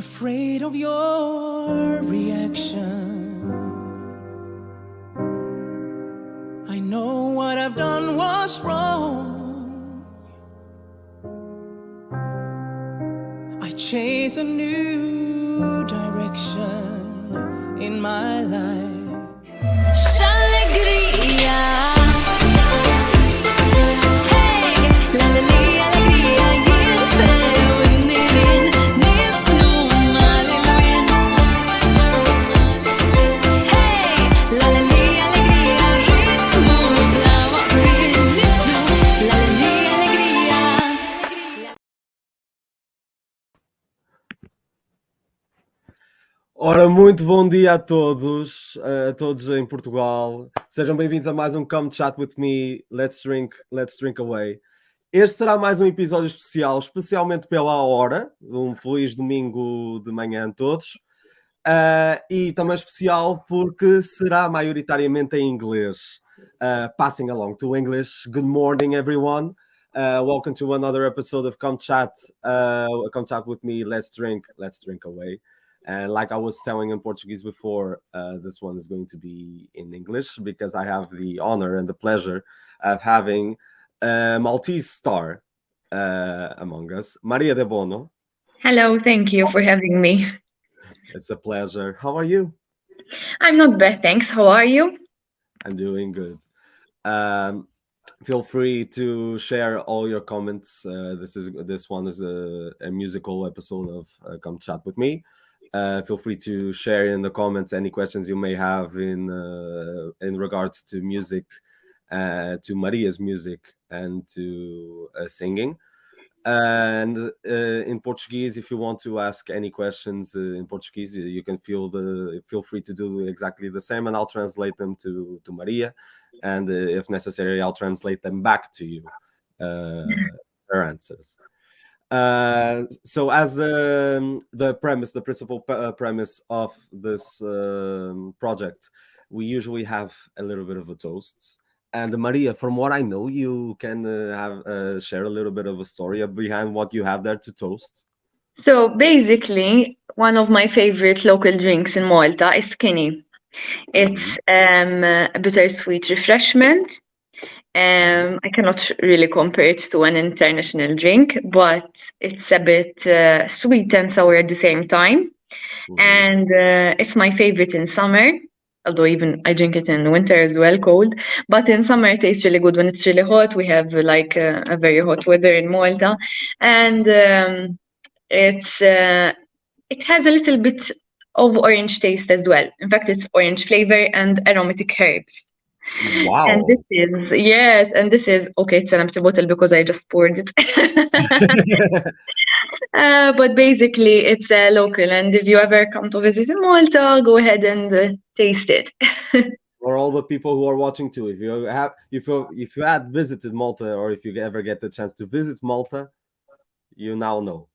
afraid of your reaction. I know what I've done was wrong. I chase a new direction in my life. Allegrija. Ora, muito bom dia a todos em Portugal. Sejam bem-vindos a mais um Come Chat With Me, Let's Drink Away. Este será mais um episódio especial, especialmente pela hora. Um feliz domingo de manhã a todos. E também especial porque será maioritariamente em inglês. Passing along to English. Good morning, everyone. Welcome to another episode of Come Chat With Me, Let's Drink Away. And like I was telling in Portuguese before, this one is going to be in English because I have the honor and the pleasure of having a Maltese star among us, Maria Debono. Hello, thank you for having me. It's a pleasure. How are you? I'm not bad, thanks. How are you? I'm doing good. Feel free to share all your comments. This one is a musical episode of Come Chat With Me. Feel free to share in the comments any questions you may have in regards to music, to Maria's music, and to singing. And in Portuguese, if you want to ask any questions in Portuguese, you can feel free to do exactly the same, and I'll translate them to Maria, and if necessary, I'll translate them back to you, her answers. So as the principal premise of this project, we usually have a little bit of a toast. And Maria, from what I know, you can share a little bit of a story behind what you have there to toast. So basically, one of my favorite local drinks in Malta is skinny. It's a bittersweet refreshment. I cannot really compare it to an international drink, but it's a bit sweet and sour at the same time. And it's my favorite in summer, although even I drink it in winter as well, cold. But in summer, it tastes really good when it's really hot. We have like a very hot weather in Malta. And it has a little bit of orange taste as well. In fact, it's orange flavor and aromatic herbs. Wow. And this is okay, it's an empty bottle because I just poured it. But basically it's local, and if you ever come to visit in Malta, go ahead and taste it. For all the people who are watching too, if you had visited Malta, or if you ever get the chance to visit Malta, you now know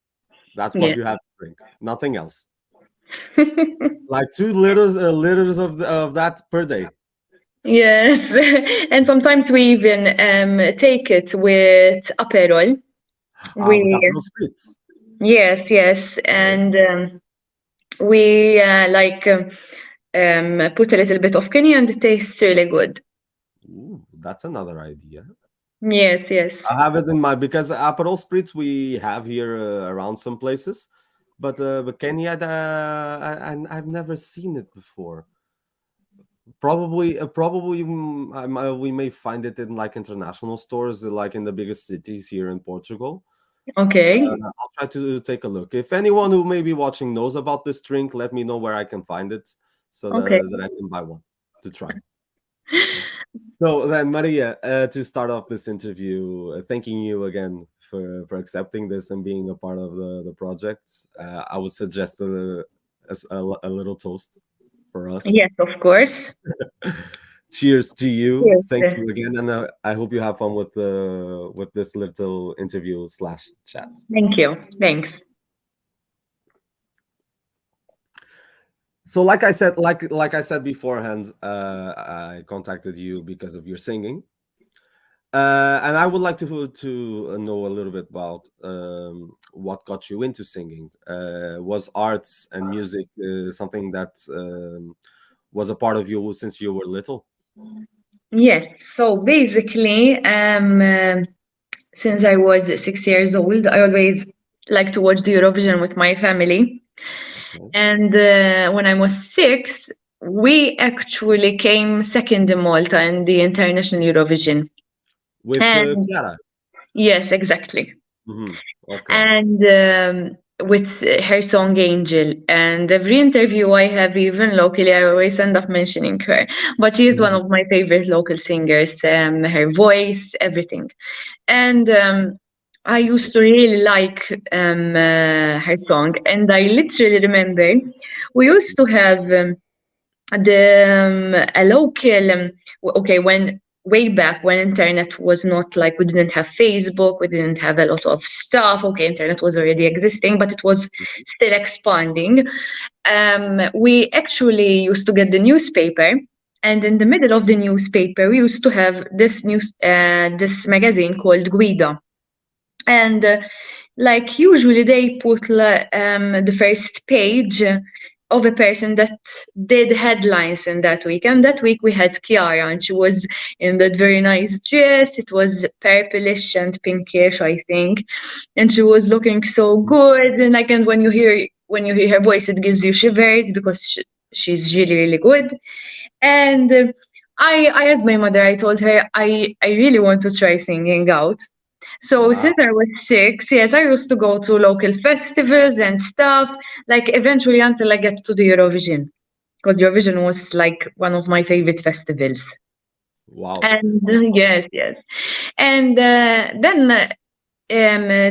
that's what you have to drink, nothing else. Like 2 liters of that per day. Yes, and sometimes we even take it with Aperol. With Aperol spritz. Yes, and we put a little bit of Kenny, and it tastes really good. Ooh, that's another idea. Yes. I have it in mind because Aperol spritz we have here around some places, but Kenny, I've never seen it before. Probably we may find it in like international stores, like in the biggest cities here in Portugal. Okay. I'll try to take a look. If anyone who may be watching knows about this drink, let me know where I can find it so that I can buy one to try. So then, Maria, to start off this interview, thanking you again for accepting this and being a part of the project. I would suggest a little toast for us. Yes, of course. Cheers to you. Cheers. Thank you again, and I hope you have fun with this little interview / chat. Thank you. Thanks. So, like I said beforehand, I contacted you because of your singing. And I would like to know a little bit about what got you into singing. Was arts and music something that was a part of you since you were little? Yes. So basically, since I was 6 years old, I always liked to watch the Eurovision with my family. Okay. And when I was 6, we actually came second in Malta in the international Eurovision. With And Chiara? yes, exactly. Okay. And with her song Angel. And every interview I have, even locally, I always end up mentioning her. But she is one of my favorite local singers. Her voice, everything. And I used to really like her song. And I literally remember we used to have a local, okay, when way back when internet was not like, we didn't have Facebook, we didn't have a lot of stuff. Okay, internet was already existing, but it was still expanding. We actually used to get the newspaper, and in the middle of the newspaper, we used to have this this magazine called Guida. And like usually they put the first page of a person that did headlines in that week. And that week we had Chiara, and she was in that very nice dress. It was purplish and pinkish, I think. And she was looking so good. And like, and when you hear her voice, it gives you shivers because she's really, really good. And I asked my mother, I told her, I really want to try singing out. So Wow. since I was 6, yes, I used to go to local festivals and stuff, like eventually until I get to the Eurovision, because Eurovision was like one of my favorite festivals. Wow. And yes. And then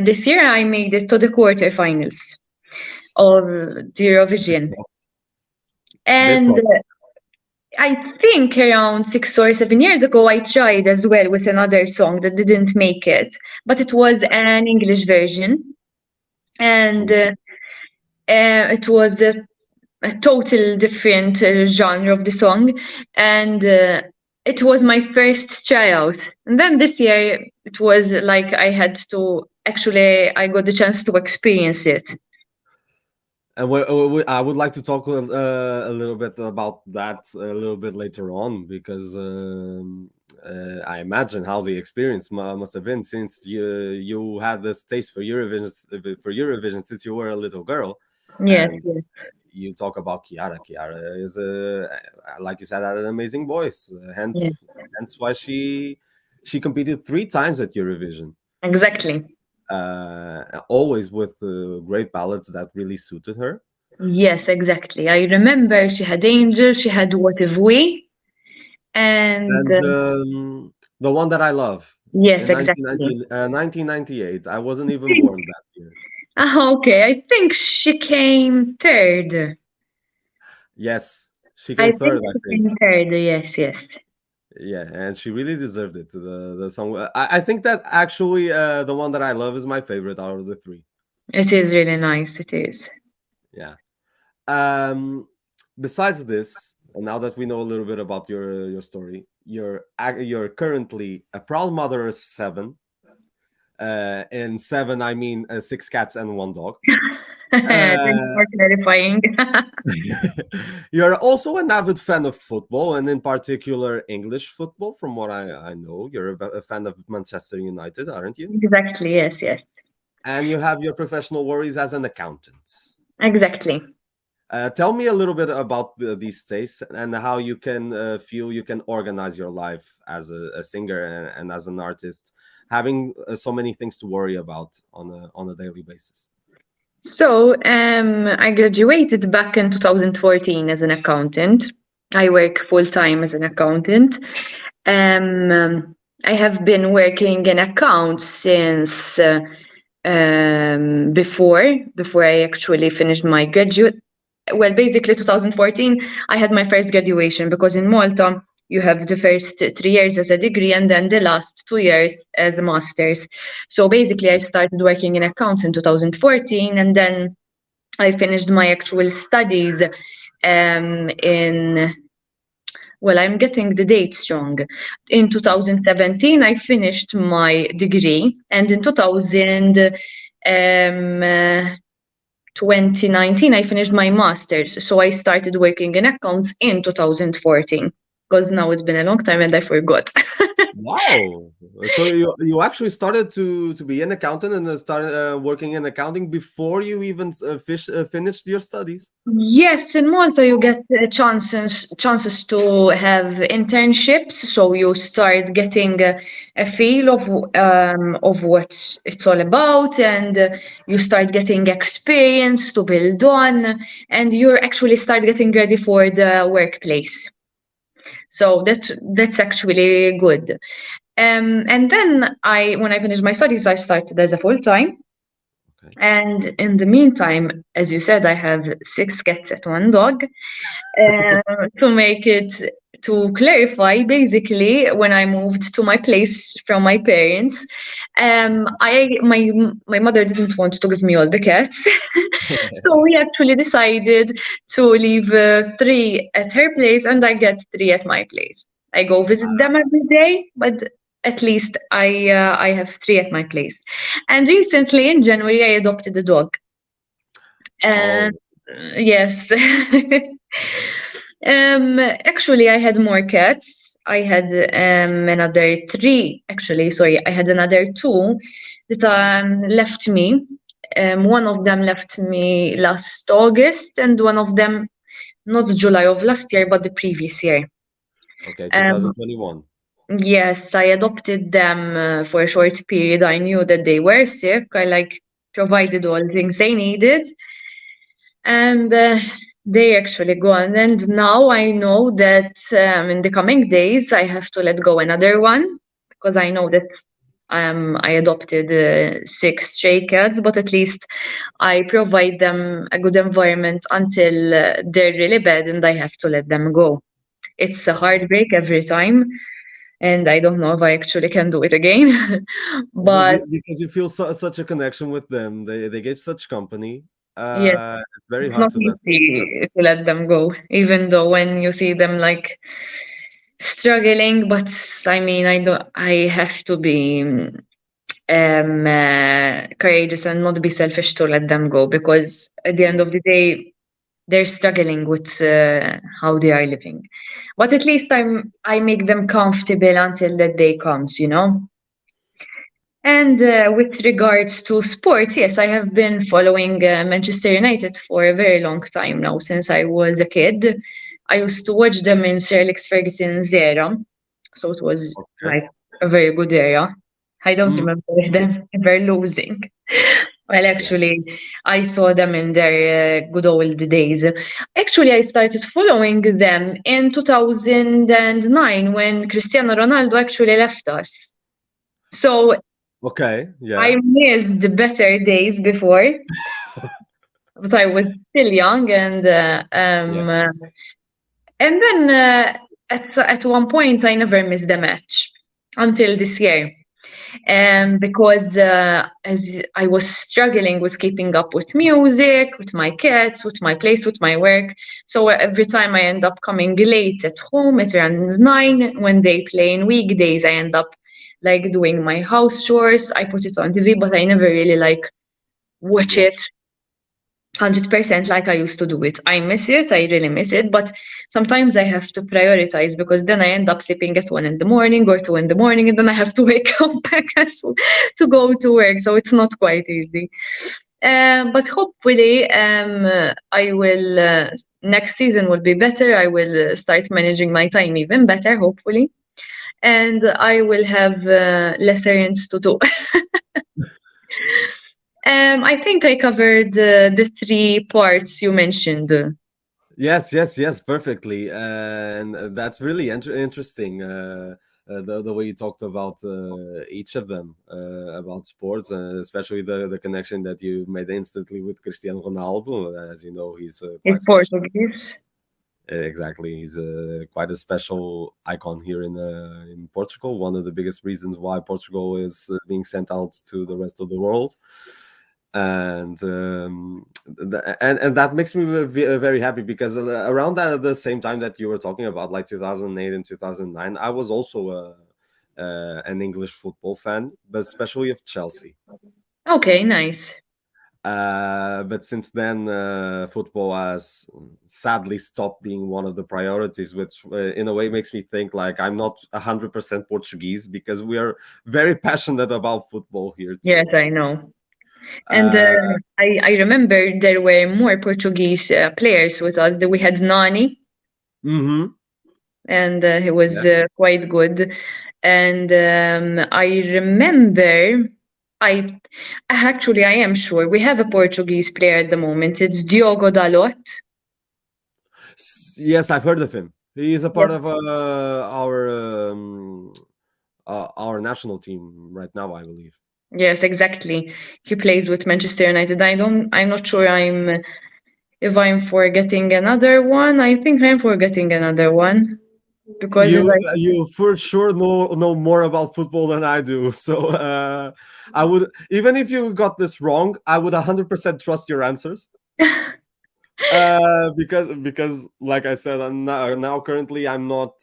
this year I made it to the quarterfinals of the Eurovision. And I think around 6 or 7 years ago, I tried as well with another song that didn't make it, but it was an English version. And it was a total different genre of the song. And it was my first tryout. And then this year, it was like I got the chance to experience it. And I would like to talk a little bit about that a little bit later on, because I imagine how the experience must have been, since you had this taste for Eurovision since you were a little girl. Yes. You talk about Chiara. Chiara is like you said, had an amazing voice. Hence why she competed 3 times at Eurovision. Exactly. Always with great ballads that really suited her. Yes, exactly. I remember she had Angel, she had What If We, and the one that I love. Yes, in exactly. 1998. I wasn't even born that year. Okay, I think she came third. Yes, she came third. I think. Came third. Yes. Yeah, and she really deserved it. The song. I think that actually the one that I love is my favorite out of the 3. It is really nice. It is. Yeah. Besides this, and now that we know a little bit about your story, you're currently a proud mother of 7. And 7, I mean 6 cats and 1 dog. Thanks for clarifying. You're also an avid fan of football, and in particular English football. From what I know, you're a fan of Manchester United, aren't you? Exactly. Yes. And you have your professional worries as an accountant. Exactly. Tell me a little bit about these tastes and how you can feel you can organize your life as a singer and as an artist, having so many things to worry about on a daily basis. So I graduated back in 2014 as an accountant. I work full-time as an accountant. I have been working in accounts since before I actually finished my graduate. Well, basically 2014, I had my first graduation, because in Malta, you have the first 3 years as a degree and then the last 2 years as a master's. So basically, I started working in accounts in 2014, and then I finished my actual studies in Well, I'm getting the dates wrong. In 2017, I finished my degree, and in 2019, I finished my master's. So I started working in accounts in 2014, because now it's been a long time and I forgot. Wow! So you actually started to be an accountant and started working in accounting before you even finished your studies. Yes, in Malta you get chances to have internships, so you start getting a feel of what it's all about, and you start getting experience to build on, and you actually start getting ready for the workplace. So that's actually good. And then when I finished my studies, I started as a full-time. Okay. And in the meantime, as you said, I have 6 cats and 1 dog. To clarify, basically, when I moved to my place from my parents, my mother didn't want to give me all the cats, so we actually decided to leave 3 at her place, and I get 3 at my place. I go visit them every day, but at least I have 3 at my place. And recently, in January, I adopted a dog. And yes. Actually, I had more cats. I had another 3. Actually, sorry, I had another 2 that left me. One of them left me last August, and one of them not July of last year, but the previous year. Okay, 2021. Yes, I adopted them for a short period. I knew that they were sick. I provided all the things they needed, and they actually gone. And now I know that in the coming days I have to let go another one, because I know that I adopted 6 stray cats, but at least I provide them a good environment until they're really bad and I have to let them go. It's a heartbreak every time, and I don't know if I actually can do it again. But Because you feel such a connection with them, they gave such company. yes, It's very it's hard not to let easy to let them go, even though when you see them struggling. But I mean, I have to be courageous and not be selfish to let them go, because at the end of the day, they're struggling with how they are living. But at least I make them comfortable until that day comes, you know. And with regards to sports, yes, I have been following Manchester United for a very long time now, since I was a kid. I used to watch them in Sir Alex Ferguson's era, so it was like a very good era. I don't remember them ever losing. Well, actually, I saw them in their good old days. Actually, I started following them in 2009 when Cristiano Ronaldo actually left us. So Okay, yeah. I missed the better days before, but I was still young, and then at one point I never missed a match until this year, because as I was struggling with keeping up with music, with my cats, with my place, with my work. So every time I end up coming late at home at around 9, when they play in weekdays, I end up doing my house chores. I put it on TV, but I never really watch it 100% like I used to do it. I miss it, I really miss it, but sometimes I have to prioritize, because then I end up sleeping at 1 in the morning or 2 in the morning, and then I have to wake up back to go to work, so it's not quite easy. But hopefully I will, next season will be better. I will start managing my time even better, hopefully. And I will have less errands to do. I think I covered the 3 parts you mentioned. Yes, perfectly, and that's really interesting. The way you talked about each of them, about sports, especially the connection that you made instantly with Cristiano Ronaldo. As you know, he's quite It's special. Portuguese. Exactly, he's quite a special icon here in Portugal. One of the biggest reasons why Portugal is being sent out to the rest of the world. and and that makes me very happy, because around that, at the same time that you were talking about, like 2008 and 2009, I was also an English football fan, but especially of Chelsea. Okay, nice. But since then, football has sadly stopped being one of the priorities, which in a way makes me think like I'm not 100% Portuguese, because we are very passionate about football here too. Yes, I know. And I remember there were more Portuguese players with us. We had Nani, Mm-hmm. and he was Yeah. quite good. And I remember, I am sure we have a Portuguese player at the moment. It's Diogo Dalot. Yes, I've heard of him. He is a part Yes. of our national team right now, I believe. Yes, exactly. He plays with Manchester United. I'm not sure if I'm forgetting another one. I think I'm forgetting another one. Because You for sure know more about football than I do. So I would, even if you got this wrong, I would 100% trust your answers. Because like I said, now currently I'm not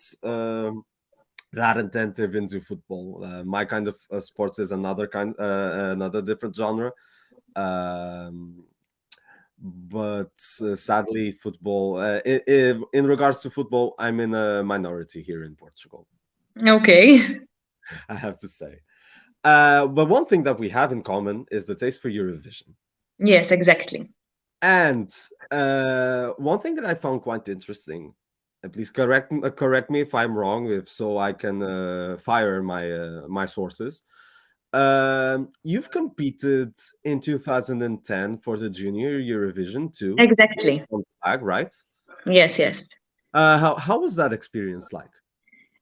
that attentive into football. My kind of sports is another different genre. But sadly, football. In regards to football, I'm in a minority here in Portugal, okay. I have to say. But one thing that we have in common is the taste for Eurovision. Yes, exactly. And one thing that I found quite interesting, please correct me if I'm wrong, if so I can fire my sources. You've competed in 2010 for the Junior Eurovision too, Exactly. on flag, right? Yes, yes. How was that experience like?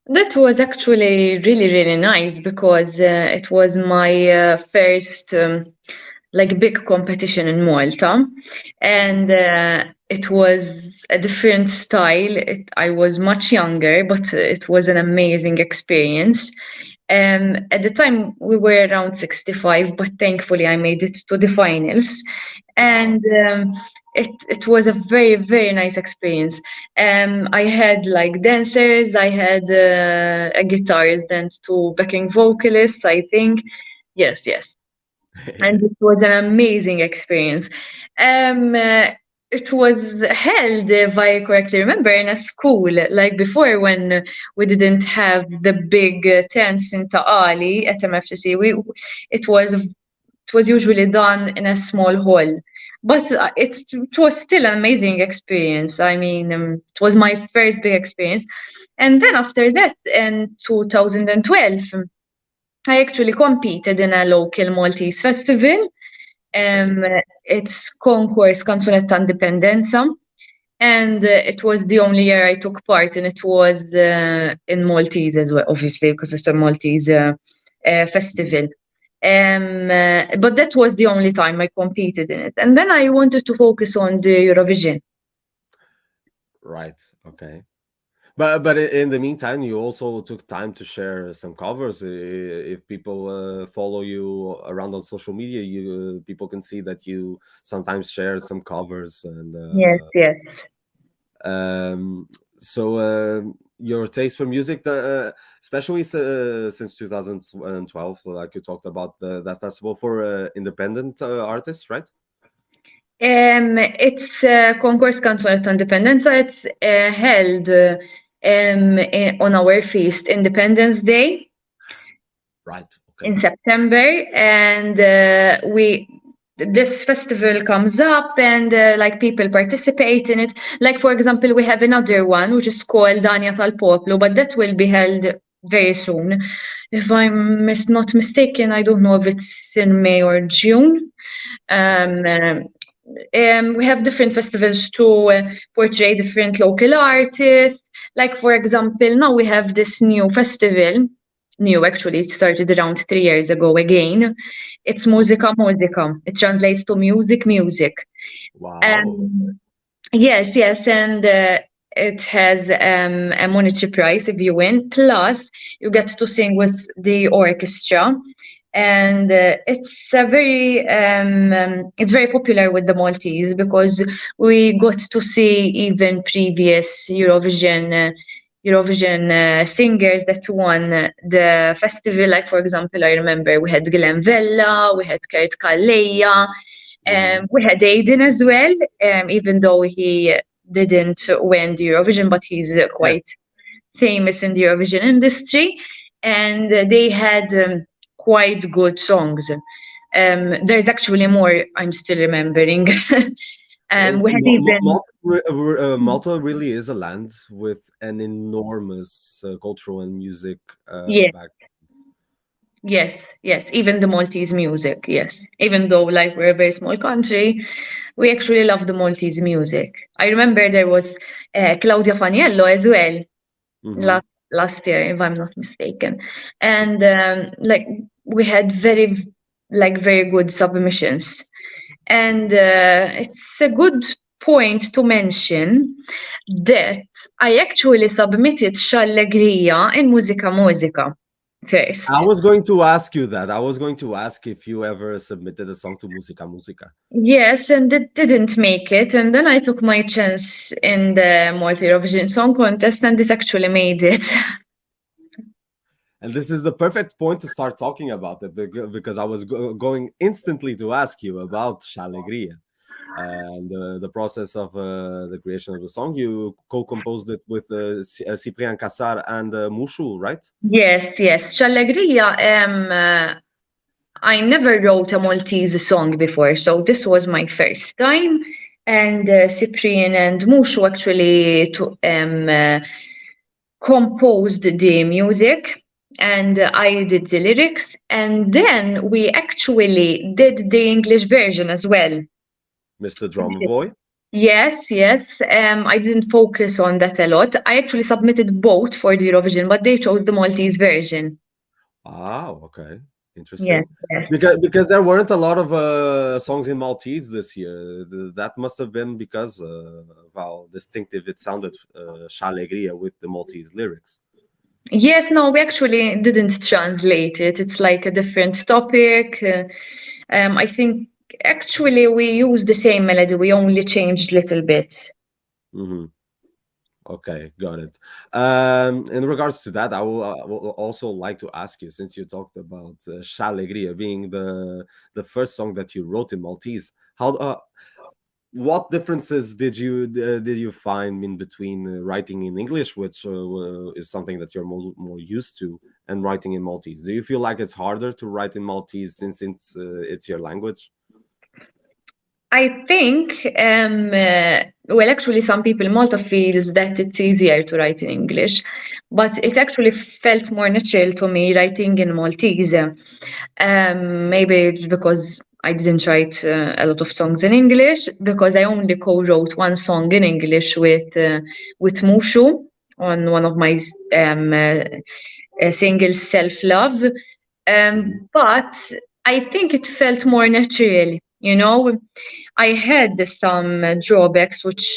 That was actually really, really nice because it was my first like big competition in Malta, and it was a different style. I was much younger, but it was an amazing experience. At the time, we were around 65, but thankfully, I made it to the finals, and it was a very, very nice experience. I had like dancers, I had a guitarist and two backing vocalists, I think. Yes, yes. And it was an amazing experience. It was held, if I correctly remember, in a school, like before when we didn't have the big tents in Taali at MFCC. It was usually done in a small hall. But it was still an amazing experience. I mean, it was my first big experience. And then after that, in 2012, I actually competed in a local Maltese festival. It's concourse Canzonetta Indipendenza, and it was the only year I took part, and it was in Maltese as well, obviously, because it's a Maltese festival. But that was the only time I competed in it, and then I wanted to focus on the Eurovision. Right. Okay. But in the meantime, you also took time to share some covers. If people follow you around on social media, people can see that you sometimes share some covers. And Yes, yes. So your taste for music, especially since 2012, like you talked about that festival for independent artists, right? It's Concourse Canzonetta Indipendenza. It's held on our feast, Independence Day. Right. Okay. In September, and this festival comes up, and like people participate in it. Like for example, we have another one which is called Dania tal Popolo, but that will be held very soon. If I'm not mistaken, I don't know if it's in May or June. We have different festivals to portray different local artists. Like for example, now we have this new festival. New, actually, it started around 3 years ago again. It's Musica Musica. It translates to music, music. Wow. Yes, yes, and it has a monetary prize if you win. Plus, you get to sing with the orchestra. and it's very popular with the Maltese because we got to see even previous Eurovision singers that won the festival. Like, for example, I remember we had Glenn Vella, we had Kurt Kalleja, we had Aiden as well, even though he didn't win the Eurovision, but he's quite famous in the Eurovision industry. And they had quite good songs. There's actually more I'm still remembering. We had even Malta really is a land with an enormous cultural and music background. Yes, even the Maltese music, yes. Even though like we're a very small country, we actually love the Maltese music. I remember there was Claudia Faniello as well last year, if I'm not mistaken. And like we had very good submissions. And it's a good point to mention that I actually submitted Allegrija in Musica Musica first. I was going to ask you that. I was going to ask if you ever submitted a song to Musica Musica. Yes, and it didn't make it. And then I took my chance in the Malta Eurovision Song Contest, and this actually made it. And this is the perfect point to start talking about it, because I was going instantly to ask you about Allegrija and the process of the creation of the song. You co-composed it with Cyprien Cassar and Mushu, right? Yes. Allegrija, I never wrote a Maltese song before, so this was my first time. And Cyprien and Mushu actually composed the music, and I did the lyrics, and then we actually did the English version as well. Mr. Drummer Boy? Yes. I didn't focus on that a lot. I actually submitted both for the Eurovision, but they chose the Maltese version. Oh, okay. Interesting. Yes. Because there weren't a lot of songs in Maltese this year. That must have been because of how distinctive it sounded, Allegrija, with the Maltese lyrics. Yes, no, we actually didn't translate it. It's like a different topic. I think actually we used the same melody. We only changed a little bit. Okay, got it. In regards to that, I will also like to ask you, since you talked about Allegrija being the first song that you wrote in Maltese, what differences did you find in between writing in English, which is something that you're more used to, and writing in Maltese? Do you feel like it's harder to write in Maltese since it's your language? I think, well, actually, some people in Malta feels that it's easier to write in English, but it actually felt more natural to me writing in Maltese. Maybe it's because I didn't write a lot of songs in English, because I only co-wrote one song in English with Mushu on one of my singles, Self Love. But I think it felt more natural. You know, I had some drawbacks, which,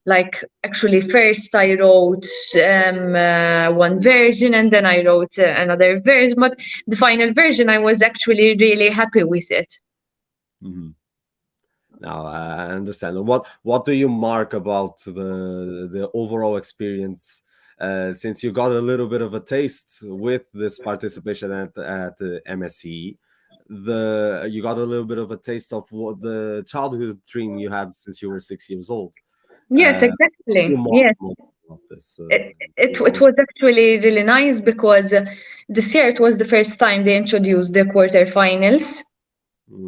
like, actually first I wrote one version and then I wrote another version, but the final version I was actually really happy with it. Now I understand. What do you mark about the overall experience, since you got a little bit of a taste with this participation at the MSc? You got a little bit of a taste of what the childhood dream you had since you were 6 years old. Yes, exactly. Yes. It was actually really nice because this year it was the first time they introduced the quarterfinals.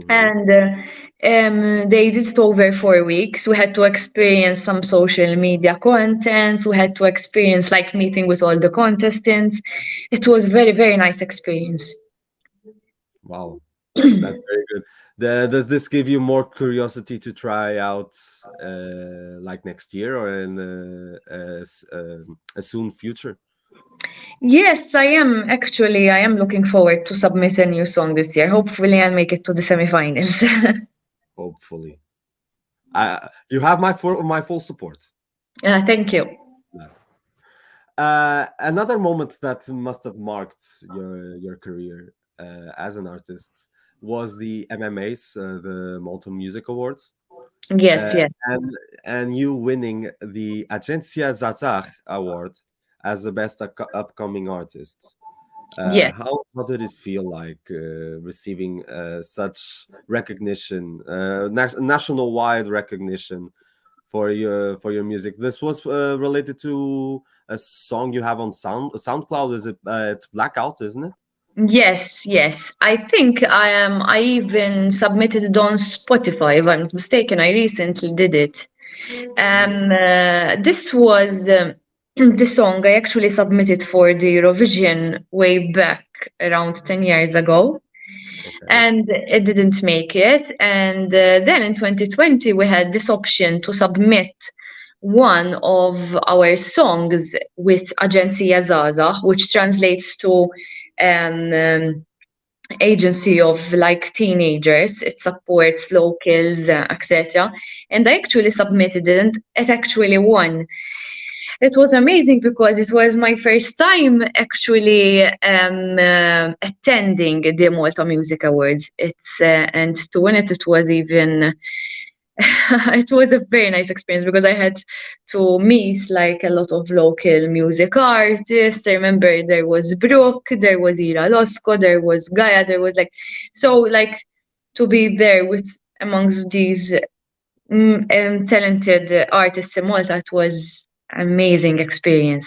And they did it over 4 weeks. We had to experience some social media contents. We had to experience like meeting with all the contestants. It was very, very nice experience. Wow, that's very good. Does this give you more curiosity to try out like next year or in a soon future? Yes, I am. Actually, I am looking forward to submit a new song this year. Hopefully, I'll make it to the semifinals. Hopefully. You have my full support. Thank you. Another moment that must have marked your career as an artist was the MMAs, the Malta Music Awards. Yes, yes. And you winning the Agencia Zazach Award as the best upcoming artist. Yes. How did it feel like receiving such recognition, national-wide recognition for your music? This was related to a song you have on SoundCloud. Is it? It's Blackout, isn't it? Yes, yes. I think I even submitted it on Spotify, if I'm not mistaken. I recently did it. This was the song I actually submitted for the Eurovision way back around 10 years ago. Okay. And it didn't make it. And then in 2020, we had this option to submit one of our songs with Agencia Zaza, which translates to agency of like teenagers. It supports locals, etc. And I actually submitted it, and it actually won. It was amazing because it was my first time actually attending the Malta Music Awards. And to win it, it was even it was a very nice experience because I had to meet like a lot of local music artists. I remember there was Brooke, there was Ira Losco, there was Gaia, there was like to be there with amongst these talented artists in Malta. It was amazing experience.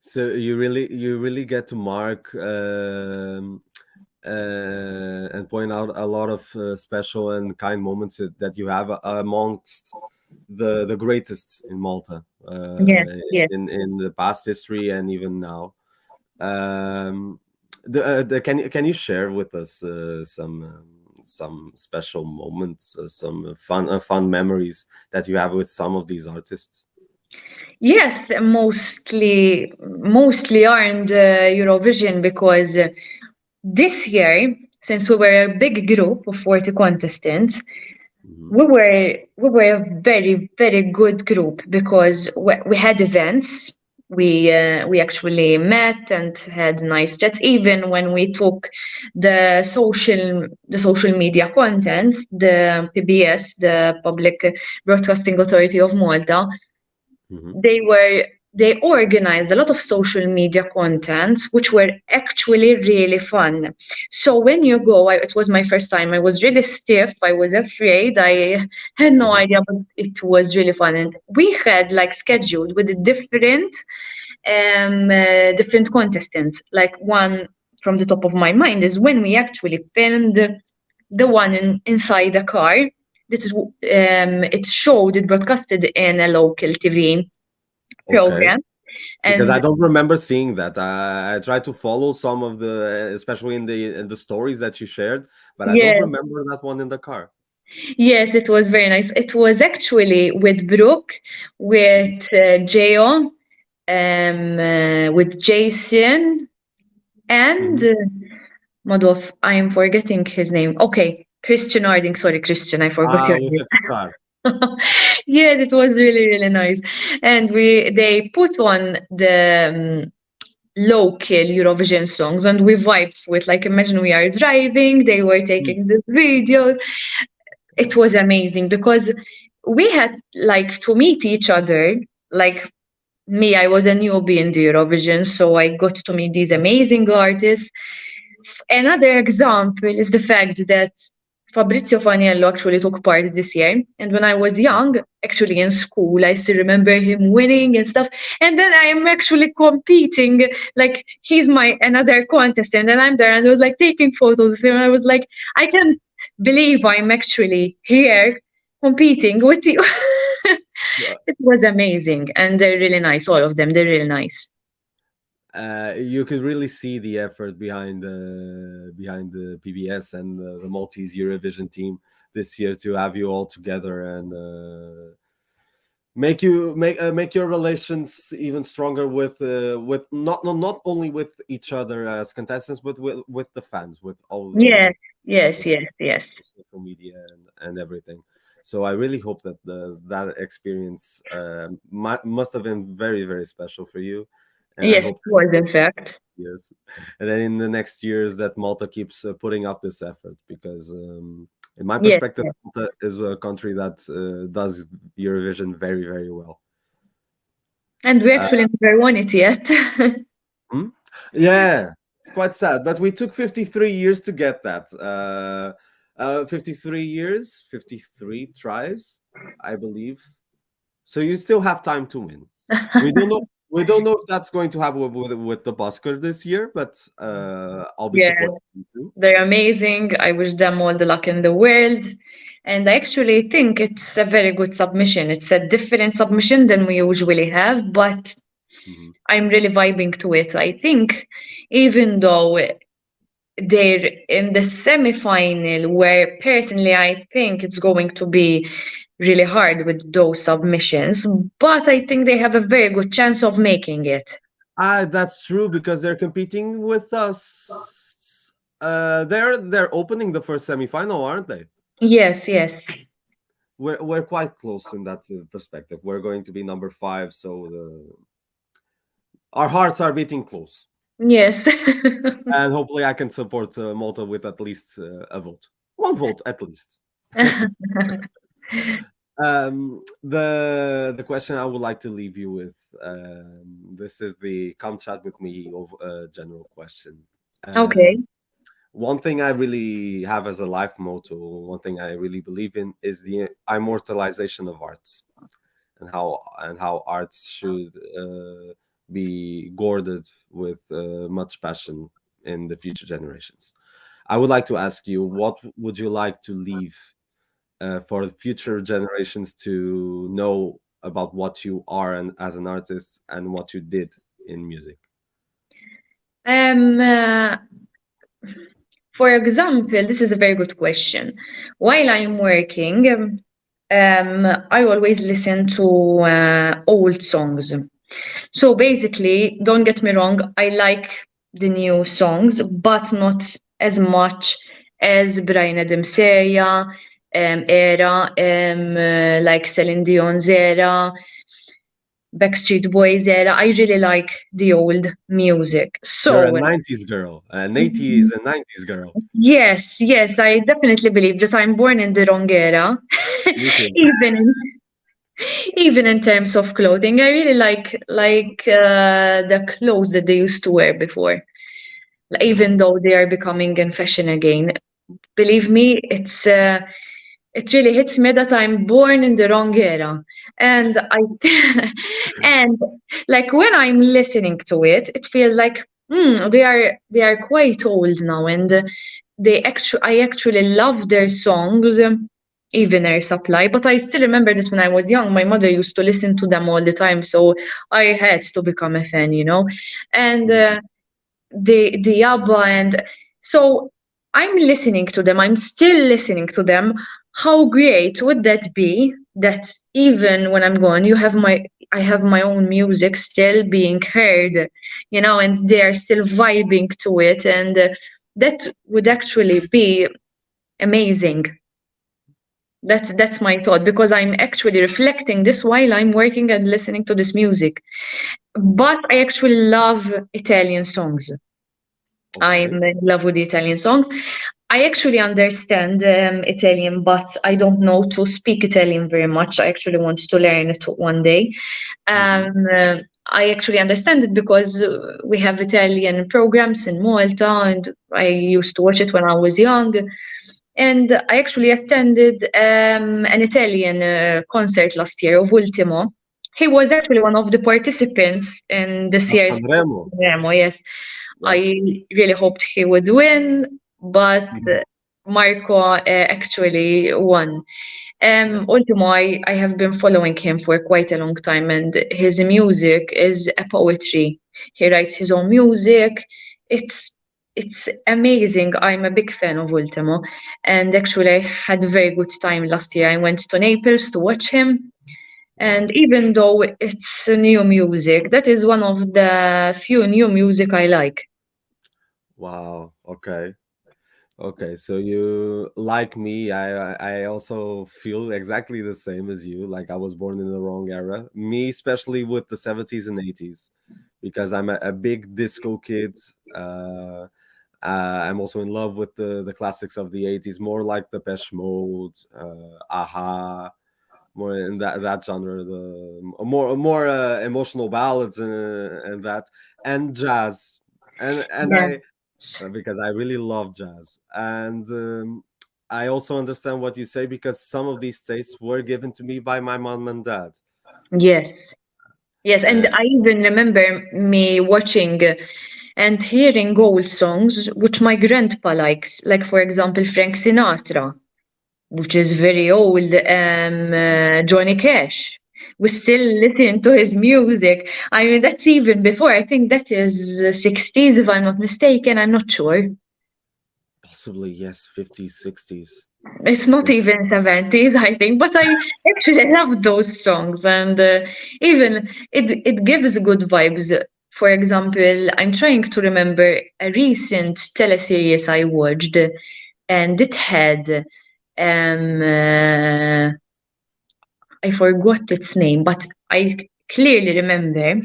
So you really get to mark and point out a lot of special and kind moments that you have amongst the greatest in Malta Yes, yes. in the past history and even now. Can you share with us some special moments, some fun memories that you have with some of these artists? Yes, mostly earned Eurovision because this year, since we were a big group of 40 contestants, we were a very, very good group because we had events. We actually met and had nice chats. Even when we took the social media content, the PBS, the Public Broadcasting Authority of Malta, they organized a lot of social media contents, which were actually really fun. So when you go, it was my first time. I was really stiff. I was afraid. I had no idea, but it was really fun. And we had like scheduled with different contestants. Like one from the top of my mind is when we actually filmed the one inside the car. It broadcasted in a local TV program. Because I don't remember seeing that. I tried to follow some of the, especially in the stories that you shared, but I don't remember that one in the car. Yes, it was very nice. It was actually with Brooke, with Geo, with Jason, and Madov. I am forgetting his name. Okay, Christian Harding. Sorry, Christian, I forgot your name. Yes, it was really, really nice. And they put on the local Eurovision songs and we vibed with, like, imagine we are driving, they were taking the videos. It was amazing because we had like to meet each other. Like me, I was a newbie in the Eurovision, so I got to meet these amazing artists. Another example is the fact that Fabrizio Faniello actually took part this year. And when I was young, actually in school, I still remember him winning and stuff. And then I am actually competing, like he's another contestant and I'm there and I was like taking photos with him. I was like, I can't believe I'm actually here competing with you. It was amazing. And they're really nice, all of them. They're really nice. You could really see the effort behind the PBS and the Maltese Eurovision team this year to have you all together and make your relations even stronger with not only with each other as contestants, but with the fans, with all the yes, social media and everything. So I really hope that that experience must have been very, very special for you. And I Yes, hope it was in fact. yes, and then in the next years that Malta keeps putting up this effort because, in my Yes, perspective, yes. Malta is a country that does Eurovision very, very well. And we Uh, actually never won it yet. hmm? Yeah, it's quite sad, but we took 53 years to get that. 53 years, 53 tries, I believe. So you still have time to win. We don't know. We don't know if that's going to happen with the busker this year, but I'll be Yeah, supporting you too. they're amazing. I wish them all the luck in the world. And I actually think it's a very good submission. It's a different submission than we usually have, but Mhm. I'm really vibing to it. I think even though they're in the semi-final, where personally I think it's going to be really hard with those submissions, but I think they have a very good chance of making it. That's true because they're competing with us. They're opening the first semifinal, aren't they? Yes, yes. We're quite close in that perspective. We're going to be number 5, so our hearts are beating close, Yes. and hopefully I can support Malta with at least a vote, one vote at least. The question I would like to leave you with, this is the come chat with me of general question. Okay. One thing I really have as a life motto, one thing I really believe in is the immortalization of arts, and how arts should be guarded with much passion in the future generations. I would like to ask you, what would you like to leave for the future generations to know about what you are and as an artist and what you did in music? Um, uh, for example, this is a very good question. While I'm working, I always listen to old songs. So basically, don't get me wrong, I like the new songs, but not as much as Brian Adams era, like Celine Dion's era, Backstreet Boys era. I really like the old music. You're a So 90s girl, an 80s and 90s girl. yes, yes, I definitely believe that I'm born in the wrong era. Me too. Even in Even in terms of clothing, I really like the clothes that they used to wear before. Even though they are becoming in fashion again, believe me, it really hits me that I'm born in the wrong era. And I and like when I'm listening to it, it feels like they are quite old now, and I actually love their songs. Even Air Supply, but I still remember that when I was young, my mother used to listen to them all the time, so I had to become a fan, And Mhm. the ABBA, and so I'm listening to them. I'm still listening to them. How great would that be? That even when I'm gone, I have my own music still being heard, and they are still vibing to it, and that would actually be amazing. That's my thought, because I'm actually reflecting this while I'm working and listening to this music. But I actually love Italian songs. Okay. I'm in love with Italian songs. I actually understand Italian, but I don't know to speak Italian very much. I actually want to learn it one day. Mhm. I actually understand it because we have Italian programs in Malta, and I used to watch it when I was young. And I actually attended an Italian concert last year of Ultimo. He was actually one of the participants in this Of year's Sanremo. Sanremo, yes. Yeah. I really hoped he would win, but Mhm. Marco actually won. Yeah. Ultimo, I have been following him for quite a long time, and his music is a poetry. He writes his own music. It's it's amazing. I'm a big fan of Ultimo, and actually I had a very good time last year. I went to Naples to watch him, and Wow. even though it's new music, that is one of the few new music I like. Wow. Okay. Okay. So you like me. I also feel exactly the same as you. Like I was born in the wrong era. Me, especially with the 70s and 80s, because I'm a big disco kid. I'm also in love with the classics of the 80s, more like the Depeche Mode, Aha, more in that genre, the more emotional ballads and that, and jazz, and Yeah. because I really love jazz, and I also understand what you say, because some of these tastes were given to me by my mom and dad. Yes. Yes, and I even remember me watching and hearing old songs which my grandpa likes, like for example Frank Sinatra, which is very old, Johnny Cash. We still listen to his music. I mean, that's even before. I think that is 60s, if I'm not mistaken. I'm not sure. Possibly, yes, 50s, 60s. It's not even 70s, I think, but I actually love those songs, and even it gives good vibes. For example, I'm trying to remember a recent teleseries I watched, and it had I forgot its name, but I clearly remember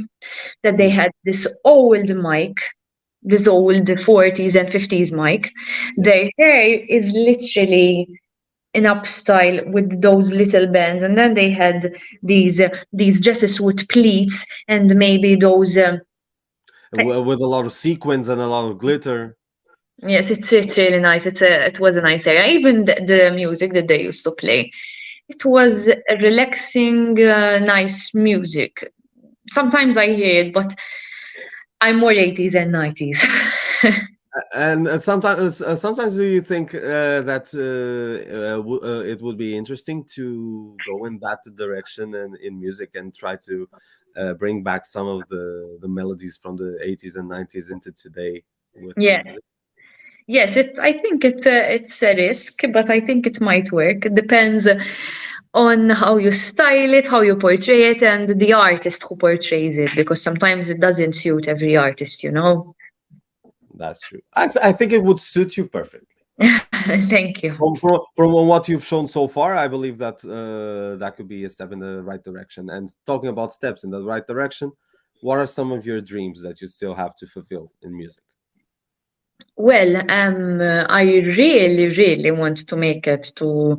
that they had this old mic, this old 40s and 50s mic. Their hair is literally in up style with those little bands, and then they had these dresses with pleats and maybe those. With a lot of sequins and a lot of glitter. Yes, it's really nice. It was a nice area. Even the music that they used to play, it was a relaxing, nice music. Sometimes I hear it, but I'm more 80s and 90s. And sometimes do you think that it would be interesting to go in that direction and in music and try to bring back some of the melodies from the 80s and 90s into today with Yeah. music? Yes, I think it's a risk, but I think it might work. It depends on how you style it, how you portray it, and the artist who portrays it, because sometimes it doesn't suit every artist, you know? That's true. I think it would suit you perfectly. Thank you. From what you've shown so far, I believe that that could be a step in the right direction. And talking about steps in the right direction, what are some of your dreams that you still have to fulfill in music? Well, I really want to make it to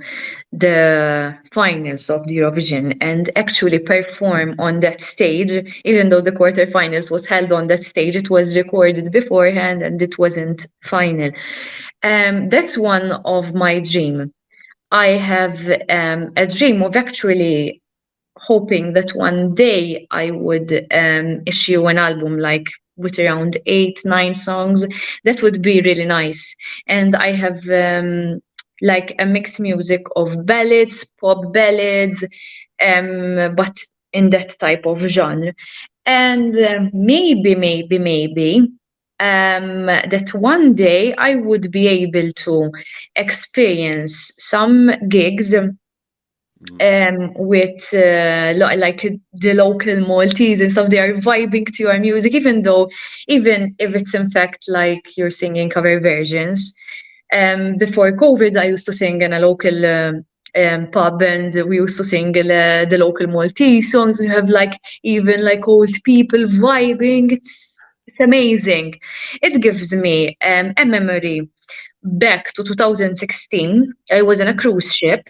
the finals of the Eurovision and actually perform on that stage. Even though the quarterfinals was held on that stage, it was recorded beforehand and it wasn't final. That's one of my dream. I have a dream of actually hoping that one day I would issue an album like with around 8-9 songs. That would be really nice. And I have like a mixed music of ballads, pop ballads, but in that type of genre. And maybe that one day I would be able to experience some gigs with like the local Maltese and stuff. They are vibing to your music, even if it's in fact like you're singing cover versions. Before COVID, I used to sing in a local pub, and we used to sing the local Maltese songs. We have like even like old people vibing. It's amazing. It gives me a memory back to 2016. I was on a cruise ship.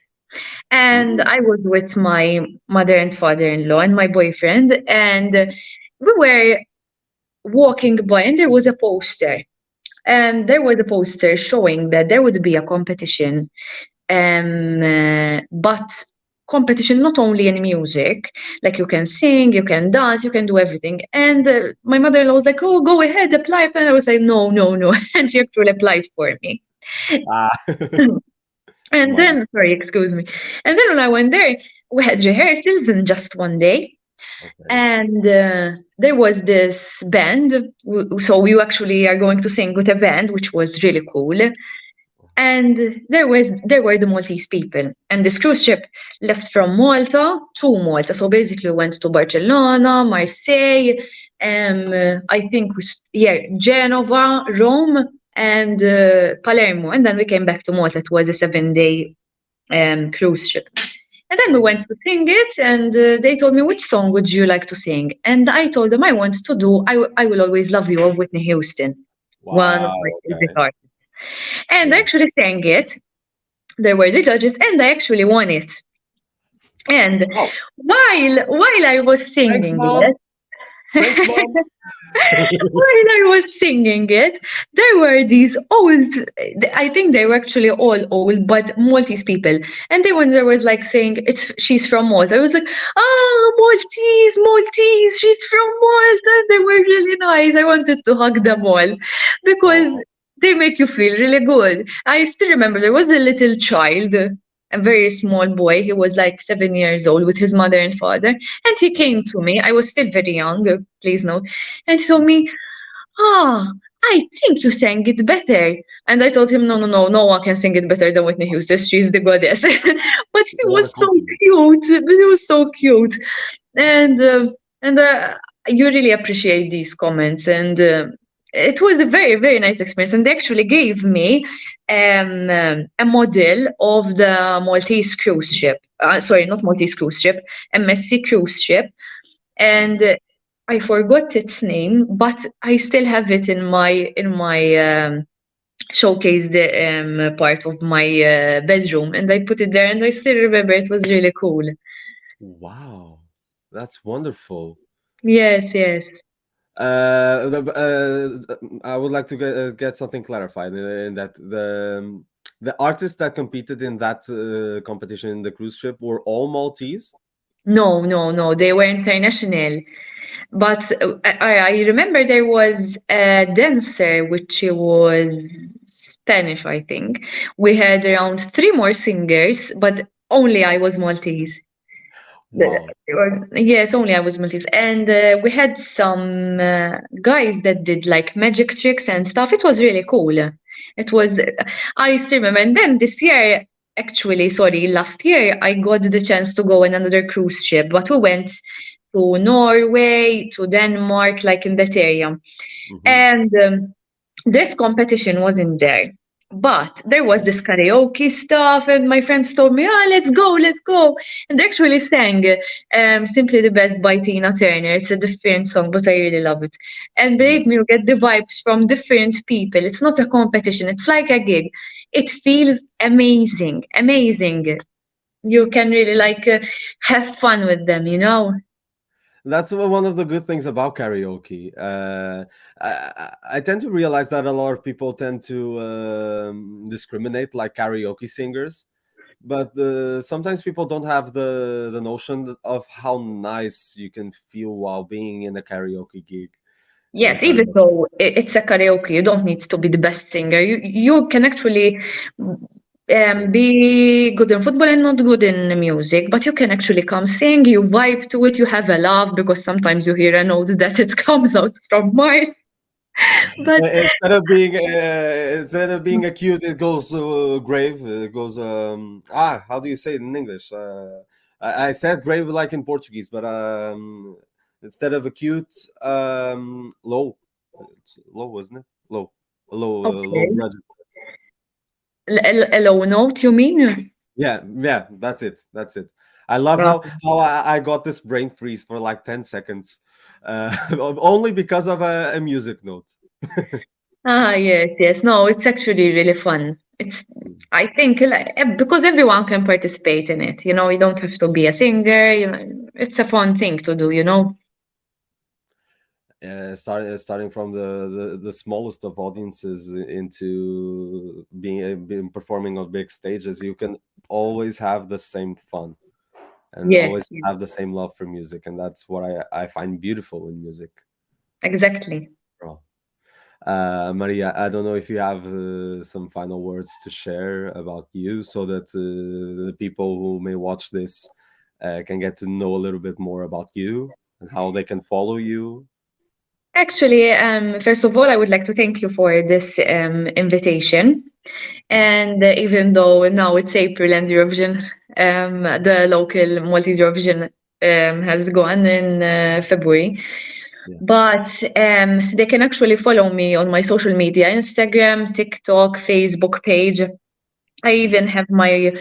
And I was with my mother and father-in-law and my boyfriend, and we were walking by, and there was a poster. And there was a poster showing that there would be a competition, but competition not only in music, like you can sing, you can dance, you can do everything. And my mother-in-law was like, "Oh, go ahead, apply." And I was like, "No, no, no." And she actually applied for me. And then, sorry, excuse me. And then when I went there, we had rehearsals in just one day. Okay. And there was this band. So we actually are going to sing with a band, which was really cool. And there were the Maltese people. And this cruise ship left from Malta to Malta. So basically we went to Barcelona, Marseille, I think, Genova, Rome, and Palermo, and then we came back to Malta. It was a 7-day cruise ship. And then we went to sing it, and they told me, which song would you like to sing? And I told them I want to do I Will Always Love You of Whitney Houston, one of Wow. my Okay. favorite artists. And I Yeah. actually sang it. There were the judges, and I actually won it. And Oh, while I was thanks, singing Mom. it, Thanks, Mom. while I was singing it, there were these old, I think they were actually all old, but Maltese people. And they, when there was like saying, she's from Malta, I was like, Maltese, she's from Malta. They were really nice. I wanted to hug them all because Oh, they make you feel really good. I still remember there was a little child, a very small boy. He was like 7 years old with his mother and father. And he came to me. I was still very young, please note. And he told me, I think you sang it better. And I told him, no one can sing it better than Whitney Houston. She's the goddess. But he what a was so compliment. cute. But he was so cute. And you really appreciate these comments. And it was a very, very nice experience. And they actually gave me a model of the Maltese cruise ship. Sorry, not Maltese cruise ship, mesc cruise ship. And I forgot its name, but I still have it in my showcased part of my bedroom, and I put it there, and I still remember it was really cool. Wow, that's wonderful. Yes, yes. I would like to get something clarified in that the artists that competed in that competition in the cruise ship were all Maltese. No, they were international. But I remember there was a dancer, which was Spanish, I think. We had around 3 more singers, but only I was Maltese. Wow. Yes, only I was Maltese. And we had some guys that did like magic tricks and stuff. It was really cool. It was, I still remember. And then this year, last year, I got the chance to go on another cruise ship, but we went to Norway, to Denmark, like in that area. Mhm. And this competition wasn't there. But there was this karaoke stuff, and my friends told me, let's go. And they actually sang Simply the Best by Tina Turner. It's a different song, but I really love it. And believe me, you get the vibes from different people. It's not a competition, it's like a gig. It feels amazing. You can really like have fun with them, you know? That's one of the good things about karaoke. I tend to realize that a lot of people tend to discriminate like karaoke singers, but sometimes people don't have the notion of how nice you can feel while being in a karaoke gig. Yes, even though it's a karaoke, you don't need to be the best singer. You can actually be good in football and not good in music, but you can actually come sing, you vibe to it, you have a laugh, because sometimes you hear a note that it comes out from Mars. But instead of being acute, it goes grave. It goes how do you say it in English? I said grave like in Portuguese, but instead of acute, low. It's low, isn't it? Low, low, low okay. budget. A low note, you mean? Yeah, that's it. I love how I got this brain freeze for like 10 seconds, only because of a music note. Yes. No, it's actually really fun. I think, like, because everyone can participate in it. You know, you don't have to be a singer. You know, it's a fun thing to do. You know. Starting from the smallest of audiences into being performing on big stages, you can always have the same fun and Yes, always have the same love for music, and that's what I find beautiful in music. exactly. Maria, I don't know if you have some final words to share about you, so that the people who may watch this can get to know a little bit more about you and how they can follow you. Actually, first of all, I would like to thank you for this invitation. And even though now it's April and Eurovision, the local Maltese Eurovision has gone in February. Yeah. But they can actually follow me on my social media, Instagram, TikTok, Facebook page. I even have my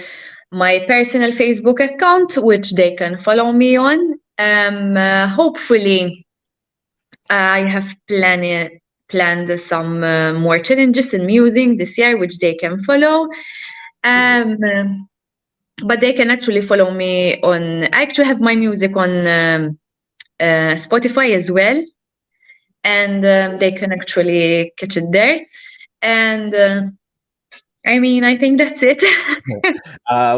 my personal Facebook account, which they can follow me on. Hopefully, I have planned some more challenges in music this year, which they can follow. But they can actually follow me on. I actually have my music on Spotify as well, and they can actually catch it there. And I mean, I think that's it.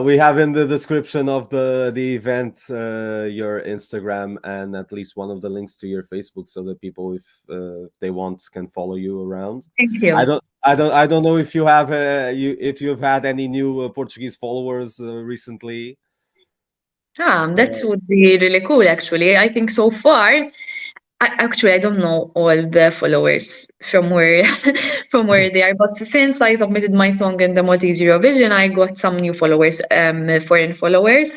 We have in the description of the event your Instagram and at least one of the links to your Facebook, so that people, if they want, can follow you around. Thank you. I don't know if you have if you've had any new Portuguese followers recently. That would be really cool, actually. I think so far, I don't know all the followers from where they are, but since I submitted my song in the Maltese Eurovision, I got some new followers, foreign followers,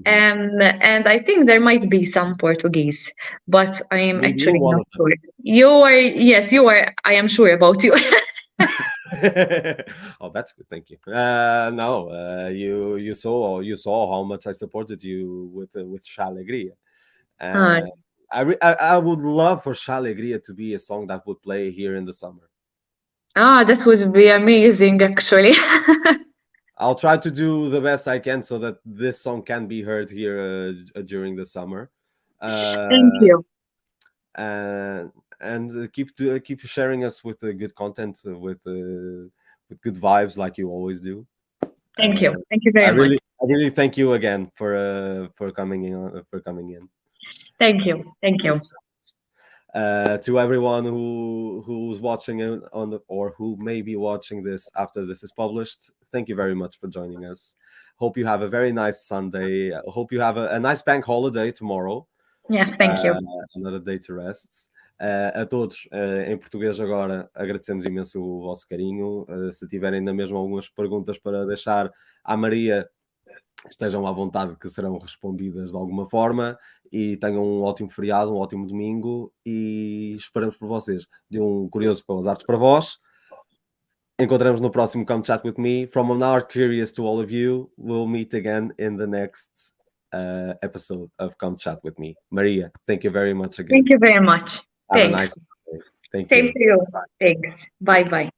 and I think there might be some Portuguese, but I am Maybe actually one not of them. sure. You are, yes, you are. I am sure about you. Oh, that's good. Thank you. No, you saw how much I supported you with Allegrija. I would love for Allegrija to be a song that would play here in the summer. That would be amazing, actually. I'll try to do the best I can so that this song can be heard here during the summer. Thank you. And keep sharing us with good content, with good vibes, like you always do. Thank you. Thank you very much. I really thank you again for coming in. Thank you. Thank you. To everyone who's watching it or who may be watching this after this is published, thank you very much for joining us. Hope you have a very nice Sunday. Hope you have a nice bank holiday tomorrow. Yeah, thank you. Another day to rest. A todos, em português agora, agradecemos imenso o vosso carinho. Se tiverem na mesma algumas perguntas para deixar à Maria, estejam à vontade, que serão respondidas de alguma forma, e tenham um ótimo feriado, um ótimo domingo, e esperamos por vocês. De curioso pelas artes para vós. Encontramos no próximo Come Chat With Me. From an art curious to all of you, we'll meet again in the next episode of Come Chat With Me. Maria, thank you very much again. Thank you very much. Have Thanks. a nice day. Thank Same you. to you. Thanks. Bye-bye.